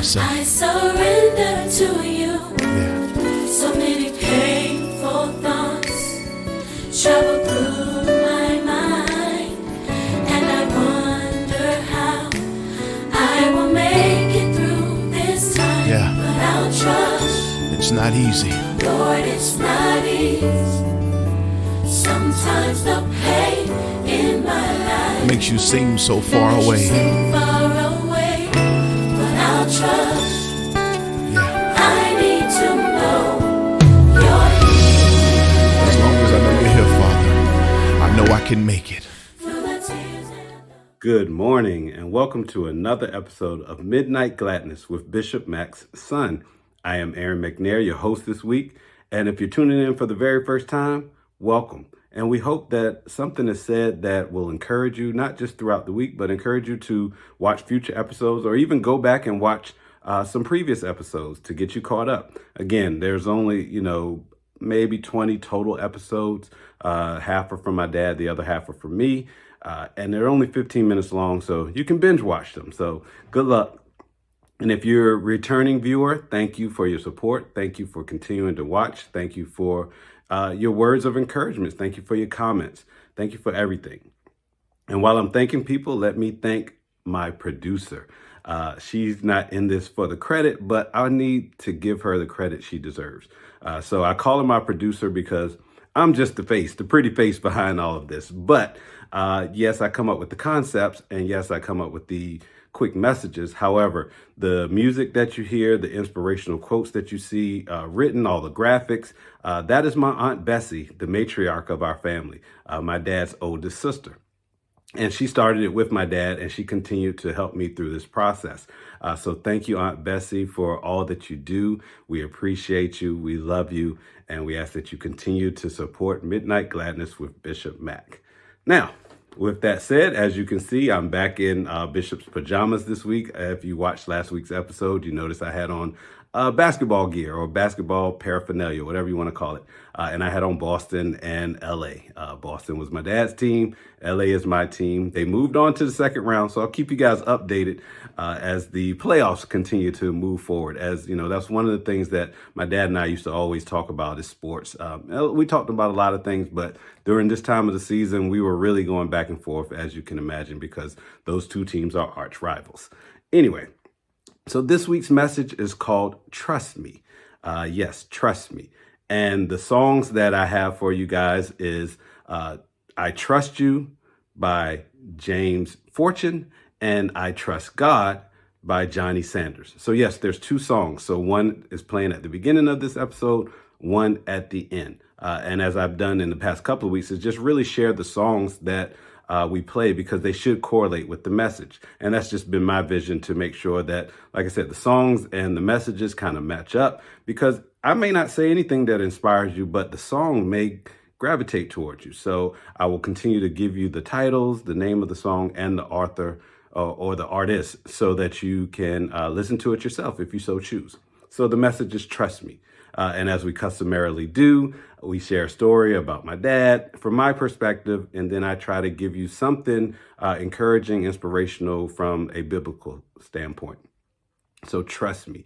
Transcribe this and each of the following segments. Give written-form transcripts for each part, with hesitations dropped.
myself. I surrender to you. Yeah. So many painful thoughts travel through my mind, and I wonder how I will make it through this time. Yeah. But I'll trust. It's not easy. Lord, it's not easy. Sometimes the pain in my life Makes you seem so far away. seem far away, but I'll trust. Yeah. I need to know you're here. As long as I know you're here, Father, I know I can make it. Through the tears and Good morning, and welcome to another episode of Midnight Gladness with Bishop Mac's son. I am Aaron McNair, your host this week, and if you're tuning in for the very first time, welcome. And we hope that something is said that will encourage you, not just throughout the week, but encourage you to watch future episodes or even go back and watch some previous episodes to get you caught up. Again, there's only, maybe 20 total episodes. Half are from my dad, the other half are from me. And they're only 15 minutes long, so you can binge watch them. So good luck. And if you're a returning viewer, thank you for your support. Thank you for continuing to watch. Thank you for your words of encouragement. Thank you for your comments. Thank you for everything. And while I'm thanking people, let me thank my producer. She's not in this for the credit, but I need to give her the credit she deserves. So I call her my producer because I'm just the face, the pretty face behind all of this. But yes, I come up with the concepts, and yes, I come up with the quick messages. However, the music that you hear, the inspirational quotes that you see written, all the graphics, that is my Aunt Bessie, the matriarch of our family, my dad's oldest sister. And she started it with my dad, and she continued to help me through this process. So thank you, Aunt Bessie, for all that you do. We appreciate you. We love you. And we ask that you continue to support Midnight Gladness with Bishop Mac. Now, with that said, as you can see, I'm back in Bishop's pajamas this week. If you watched last week's episode, you noticed I had on basketball gear or basketball paraphernalia, whatever you want to call it. And I had on Boston and LA. Boston was my dad's team. LA is my team. They moved on to the second round, so I'll keep you guys updated as the playoffs continue to move forward. As you know, that's one of the things that my dad and I used to always talk about is sports. We talked about a lot of things, but during this time of the season, we were really going back and forth, as you can imagine, because those two teams are arch rivals. Anyway, so this week's message is called Trust Me. Yes, trust me. And the songs that I have for you guys is I Trust You by James Fortune and I Trust God by Johnny Sanders. So yes, there's two songs. So one is playing at the beginning of this episode, one at the end. And as I've done in the past couple of weeks, is just really share the songs that we play because they should correlate with the message. And that's just been my vision to make sure that, like I said, the songs and the messages kind of match up, because I may not say anything that inspires you, but the song may gravitate towards you. So I will continue to give you the titles, the name of the song, and the author or the artist so that you can listen to it yourself if you so choose. So the message is trust me. And as we customarily do, we share a story about my dad from my perspective, and then I try to give you something encouraging, inspirational from a biblical standpoint. So trust me.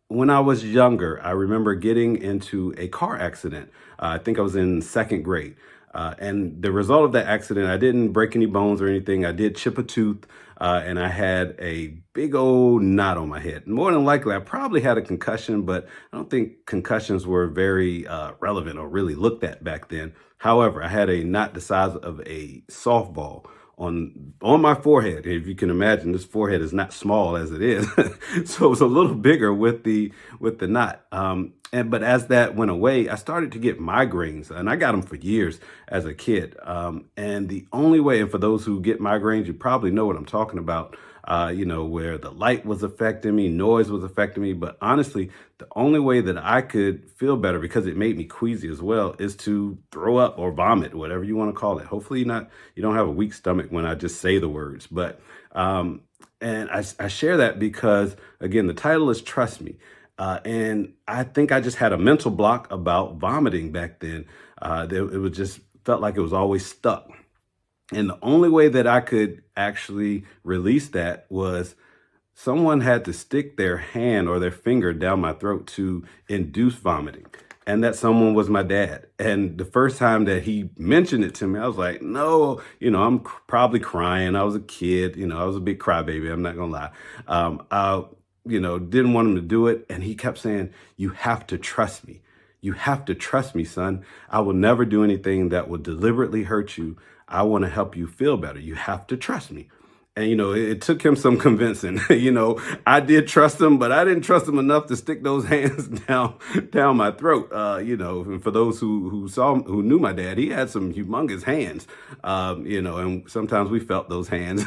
When I was younger, I remember getting into a car accident. I think I was in second grade. And the result of that accident, I didn't break any bones or anything. I did chip a tooth, and I had a big old knot on my head. More than likely, I probably had a concussion, but I don't think concussions were very relevant or really looked at back then. However, I had a knot the size of a softball on my forehead. If you can imagine, this forehead is not small as it is. So it was a little bigger with the knot. But as that went away, I started to get migraines, and I got them for years as a kid. And the only way, and for those who get migraines, you probably know what I'm talking about, where the light was affecting me, noise was affecting me. But honestly, the only way that I could feel better, because it made me queasy as well, is to throw up or vomit, whatever you want to call it. Hopefully you don't have a weak stomach when I just say the words. But and I share that because, again, the title is Trust Me. And I think I just had a mental block about vomiting back then. It was just felt like it was always stuck. And the only way that I could actually release that was someone had to stick their hand or their finger down my throat to induce vomiting. And that someone was my dad. And the first time that he mentioned it to me, I was like, no, I'm probably crying. I was a kid, I was a big crybaby. I'm not going to lie. I didn't want him to do it. And he kept saying, you have to trust me. You have to trust me, son. I will never do anything that will deliberately hurt you. I want to help you feel better. You have to trust me. And, it took him some convincing. I did trust him, but I didn't trust him enough to stick those hands down my throat. And for those who knew my dad, he had some humongous hands, and sometimes we felt those hands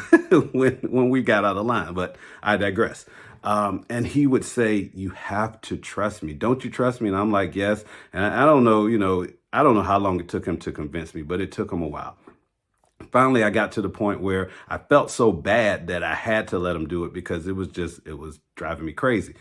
when we got out of line, but I digress. And he would say, you have to trust me. Don't you trust me? And I'm like, yes. And I don't know, I don't know how long it took him to convince me, but it took him a while. Finally, I got to the point where I felt so bad that I had to let him do it because it was driving me crazy.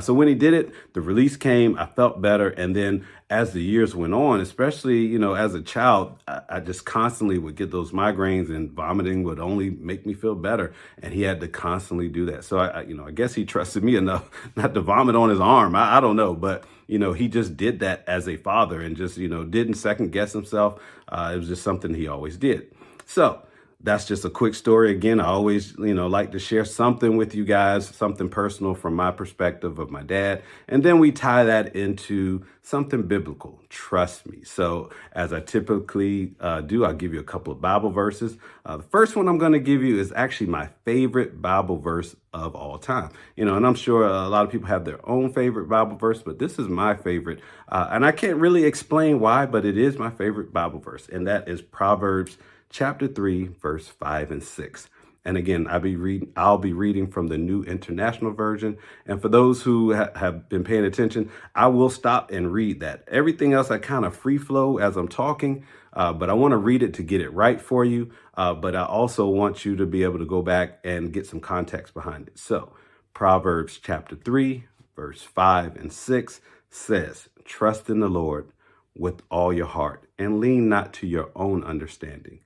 So when he did it, the release came, I felt better. And then as the years went on, especially, as a child, I just constantly would get those migraines, and vomiting would only make me feel better. And he had to constantly do that. So I guess he trusted me enough not to vomit on his arm. I don't know, but he just did that as a father and just, didn't second guess himself. It was just something he always did. So that's just a quick story. Again, I always, like to share something with you guys, something personal from my perspective of my dad. And then we tie that into something biblical. Trust me. So as I typically do, I'll give you a couple of Bible verses. The first one I'm going to give you is actually my favorite Bible verse of all time. And I'm sure a lot of people have their own favorite Bible verse, but this is my favorite. And I can't really explain why, but it is my favorite Bible verse. And that is Proverbs chapter 3, verse 5 and 6. And again, I'll be reading from the New International Version. And for those who have been paying attention, I will stop and read that. Everything else I kind of free flow as I'm talking, but I want to read it to get it right for you. But I also want you to be able to go back and get some context behind it. So Proverbs chapter 3, verse 5 and 6 says, trust in the Lord with all your heart and lean not to your own understanding,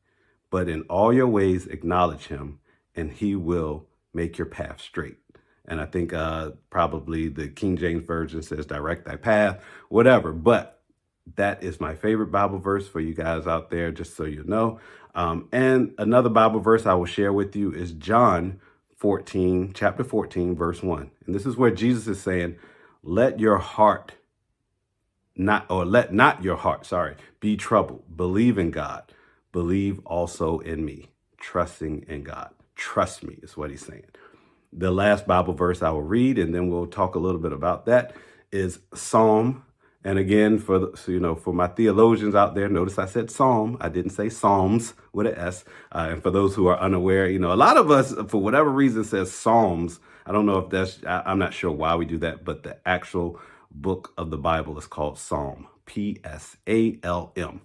but in all your ways acknowledge him, and he will make your path straight. And I think probably the King James Version says direct thy path, whatever. But that is my favorite Bible verse for you guys out there, just so you know. And another Bible verse I will share with you is John 14, chapter 14, verse 1. And this is where Jesus is saying, let not your heart, be troubled. Believe in God. Believe also in me. Trusting in God. Trust me is what he's saying. The last Bible verse I will read, and then we'll talk a little bit about that, is Psalm. And again, for my theologians out there, notice I said Psalm. I didn't say Psalms with an S. And for those who are unaware, a lot of us, for whatever reason, says Psalms. I don't know if I'm not sure why we do that, but the actual book of the Bible is called Psalm. Psalm.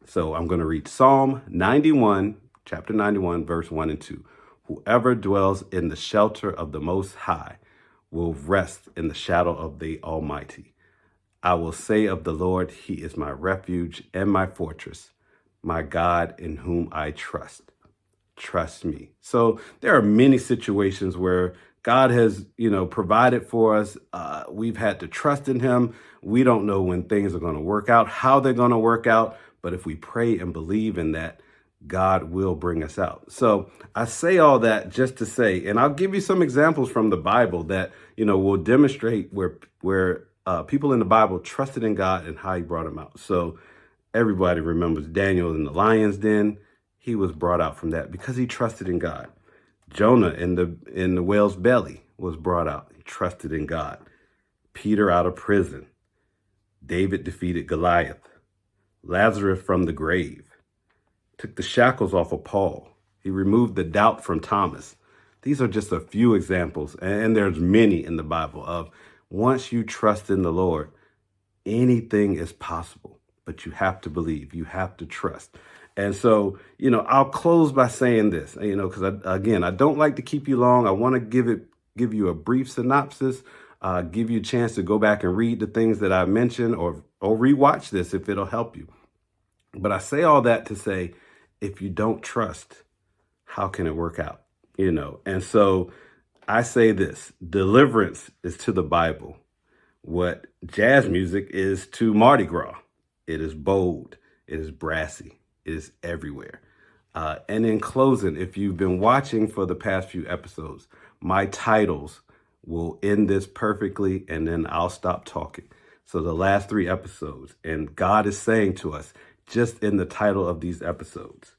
So I'm going to read Psalm 91, chapter 91, verse 1 and 2. Whoever dwells in the shelter of the Most High will rest in the shadow of the Almighty. I will say of the Lord, he is my refuge and my fortress, my God in whom I trust. Trust me. So there are many situations where God has, provided for us. We've had to trust in him. We don't know when things are going to work out, how they're going to work out. But if we pray and believe in that, God will bring us out. So I say all that just to say, and I'll give you some examples from the Bible that, will demonstrate where people in the Bible trusted in God and how he brought them out. So everybody remembers Daniel in the lion's den. He was brought out from that because he trusted in God. Jonah in the whale's belly was brought out. He trusted in God. Peter out of prison. David defeated Goliath. Lazarus from the grave. Took the shackles off of Paul. He removed the doubt from Thomas. These are just a few examples, and there's many in the Bible of once you trust in the Lord, anything is possible, but you have to believe, you have to trust. And so, I'll close by saying this, because I don't like to keep you long. I want to give you a brief synopsis, give you a chance to go back and read the things that I mentioned or rewatch this if it'll help you. But I say all that to say, if you don't trust, how can it work out? And so I say this: deliverance is to the Bible what jazz music is to Mardi Gras. It is bold, it is brassy, it is everywhere. And in closing, if you've been watching for the past few episodes, my titles will end this perfectly, and then I'll stop talking. So the last 3 episodes, and God is saying to us, just in the title of these episodes,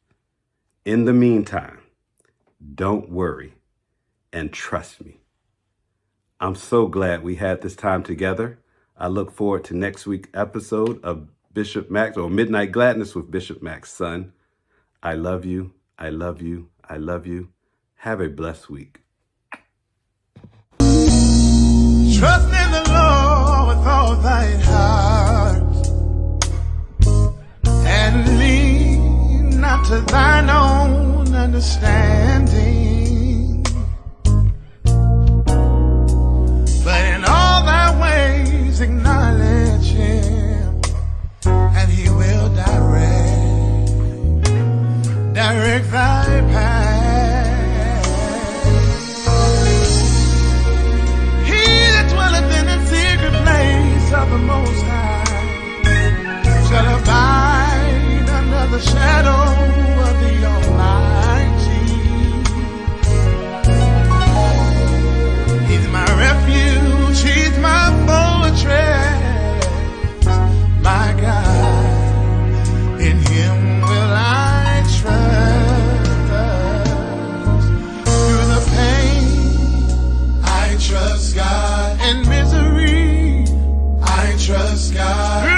in the meantime, don't worry and trust me. I'm so glad we had this time together. I look forward to next week's episode of Bishop Max, or Midnight Gladness with Bishop Max, son. I love you. I love you. I love you. Have a blessed week. Trust in the Lord with all thine heart, and lean not to thine own understanding, but in all thy ways acknowledge him, and he will direct thy path. Of the Most High shall abide under the shadow of the Almighty. He's my refuge, he's my fortress, my God, in him will I trust. Through the pain, I trust God. In misery, I trust God.